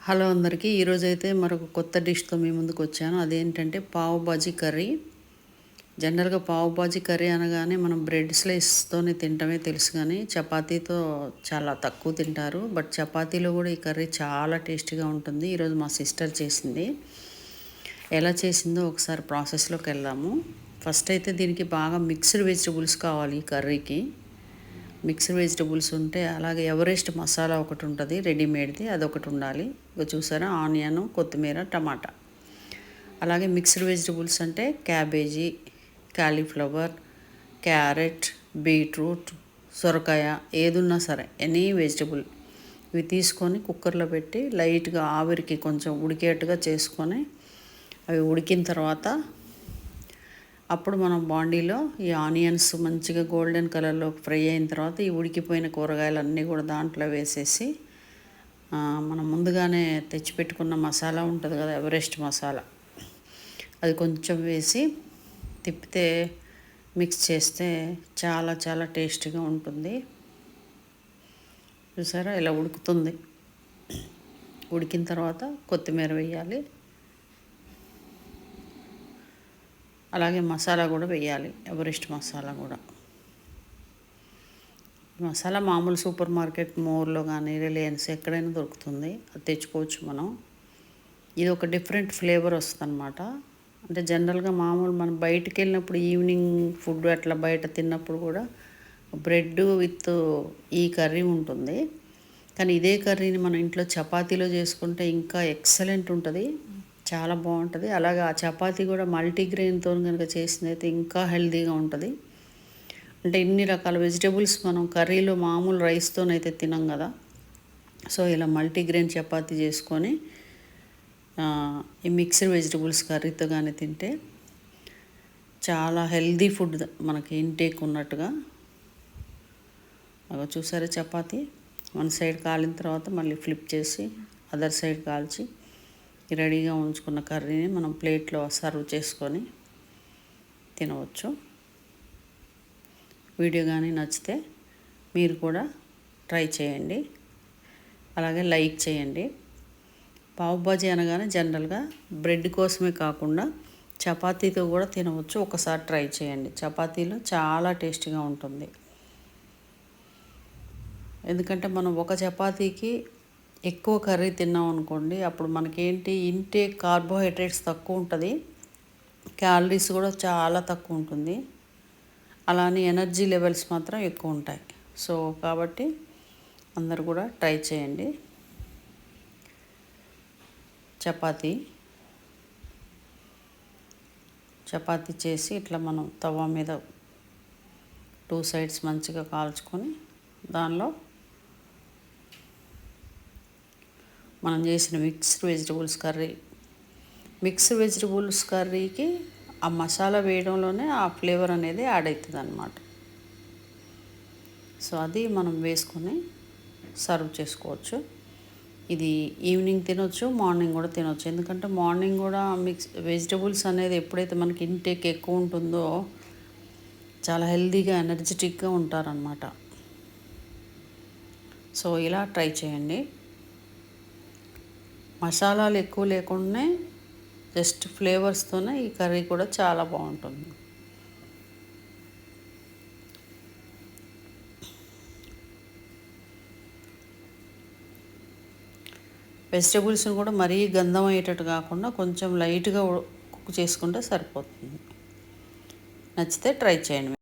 Hello అందరికీ, ఈరోజైతే మరొక కొత్త డిష్తో మీ ముందుకు వచ్చాను. అదేంటంటే పావ్ బాజీ కర్రీ. జనరల్గా పావ్ బాజీ కర్రీ అనగానే మనం బ్రెడ్ స్లైస్తోనే తింటమే తెలుసు, కానీ చపాతీతో చాలా తక్కువ తింటారు. బట్ చపాతీలో కూడా ఈ కర్రీ చాలా టేస్టీగా ఉంటుంది. ఈరోజు మా సిస్టర్ చేసింది. ఎలా చేసిందో ఒకసారి ప్రాసెస్లోకి వెళ్దాము. ఫస్ట్ అయితే దీనికి బాగా మిక్స్డ్ వెజిటబుల్స్ కావాలి. ఈ కర్రీకి మిక్స్డ్ వెజిటబుల్స్ ఉంటే, అలాగే ఎవరెస్ట్ మసాలా ఒకటి ఉంటుంది రెడీమేడ్ది, అదొకటి ఉండాలి. ఇక చూసారా, ఆనియన్, కొత్తిమీర, టమాటా. అలాగే మిక్స్డ్ వెజిటబుల్స్ అంటే క్యాబేజీ, కాలీఫ్లవర్, క్యారెట్, బీట్రూట్, సొరకాయ, ఏదున్నా సరే ఎనీ వెజిటబుల్ ఇవి తీసుకొని కుక్కర్లో పెట్టి లైట్గా ఆవిరికి కొంచెం ఉడికేట్టుగా చేసుకొని, అవి ఉడికిన తర్వాత అప్పుడు మనం బాండీలో ఈ ఆనియన్స్ మంచిగా గోల్డెన్ కలర్లో ఫ్రై అయిన తర్వాత ఈ ఉడికిపోయిన కూరగాయలన్నీ కూడా దాంట్లో వేసేసి, మనం ముందుగానే తెచ్చిపెట్టుకున్న మసాలా ఉంటుంది కదా, ఎవరెస్ట్ మసాలా, అది కొంచెం వేసి తిప్పితే మిక్స్ చేస్తే చాలా చాలా టేస్టీగా ఉంటుంది. చూసారా ఇలా ఉడుకుతుంది. ఉడికిన తర్వాత కొత్తిమీర వేయాలి. అలాగే మసాలా కూడా వేయాలి, ఎవరెస్ట్ మసాలా కూడా. మసాలా మామూలు సూపర్ మార్కెట్ మోర్లో కానీ రిలయన్స్ ఎక్కడైనా దొరుకుతుంది, అది తెచ్చుకోవచ్చు మనం. ఇది ఒక డిఫరెంట్ ఫ్లేవర్ వస్తుంది అనమాట. అంటే జనరల్గా మామూలు మనం బయటికి వెళ్ళినప్పుడు ఈవినింగ్ ఫుడ్ అట్లా బయట తిన్నప్పుడు కూడా బ్రెడ్ విత్ ఈ కర్రీ ఉంటుంది. కానీ ఇదే కర్రీని మనం ఇంట్లో చపాతీలో చేసుకుంటే ఇంకా ఎక్సలెంట్ ఉంటుంది, చాలా బాగుంటుంది. అలాగే ఆ చపాతీ కూడా మల్టీగ్రెయిన్తో కనుక చేసిందైతే ఇంకా హెల్తీగా ఉంటుంది. అంటే ఇన్ని రకాల వెజిటేబుల్స్ మనం కర్రీలో మామూలు రైస్తోనైతే తినం కదా. సో ఇలా మల్టీగ్రెయిన్ చపాతీ చేసుకొని ఈ మిక్స్డ్ వెజిటేబుల్స్ కర్రీతో కానీ తింటే చాలా హెల్తీ ఫుడ్ మనకి ఇంటేక్ ఉన్నట్టుగా. అలా చూసారా, చపాతీ వన్ సైడ్ కాలిన తర్వాత మళ్ళీ ఫ్లిప్ చేసి అదర్ సైడ్ కాల్చి రెడీగా ఉంచుకున్న కర్రీని మనం ప్లేట్లో సర్వ్ చేసుకొని తినవచ్చు. వీడియో కానీ నచ్చితే మీరు కూడా ట్రై చేయండి, అలాగే లైక్ చేయండి. పావ్ బాజీ అనగానే జనరల్గా బ్రెడ్ కోసమే కాకుండా చపాతీతో కూడా తినవచ్చు. ఒకసారి ట్రై చేయండి, చపాతీలో చాలా టేస్టీగా ఉంటుంది. ఎందుకంటే మనం ఒక చపాతీకి ఎక్కువ కర్రీ తిన్నాం అనుకోండి, అప్పుడు మనకేంటి ఇంటేక్ కార్బోహైడ్రేట్స్ తక్కువ ఉంటుంది, క్యాలరీస్ కూడా చాలా తక్కువ ఉంటుంది, అలానే ఎనర్జీ లెవెల్స్ మాత్రం ఎక్కువ ఉంటాయి. సో కాబట్టి అందరు కూడా ట్రై చేయండి. చపాతీ చేసి ఇట్లా మనం తవా మీద 2 సైడ్స్ మంచిగా కాల్చుకొని దానిలో మనం చేసిన మిక్స్డ్ వెజిటబుల్స్ కర్రీకి ఆ మసాలా వేయడంలోనే ఆ ఫ్లేవర్ అనేది యాడ్ అవుతుంది అన్నమాట. సో అది మనం వేసుకొని సర్వ్ చేసుకోవచ్చు. ఇది ఈవినింగ్ తినొచ్చు, మార్నింగ్ కూడా తినొచ్చు. ఎందుకంటే మార్నింగ్ కూడా వెజిటబుల్స్ అనేది ఎప్పుడైతే మనకి ఇంటేక్ ఎక్కువ ఉంటుందో చాలా హెల్తీగా ఎనర్జెటిక్గా ఉంటారనమాట. సో ఇలా ట్రై చేయండి. మసాలాలు ఎక్కువ లేకుండానే జస్ట్ ఫ్లేవర్స్తోనే ఈ కర్రీ కూడా చాలా బాగుంటుంది. వెజిటబుల్స్ని కూడా మరీ గంధం అయ్యేటట్టు కాకుండా కొంచెం లైట్గా కుక్ చేసుకుంటే సరిపోతుంది. నచ్చితే ట్రై చేయండి.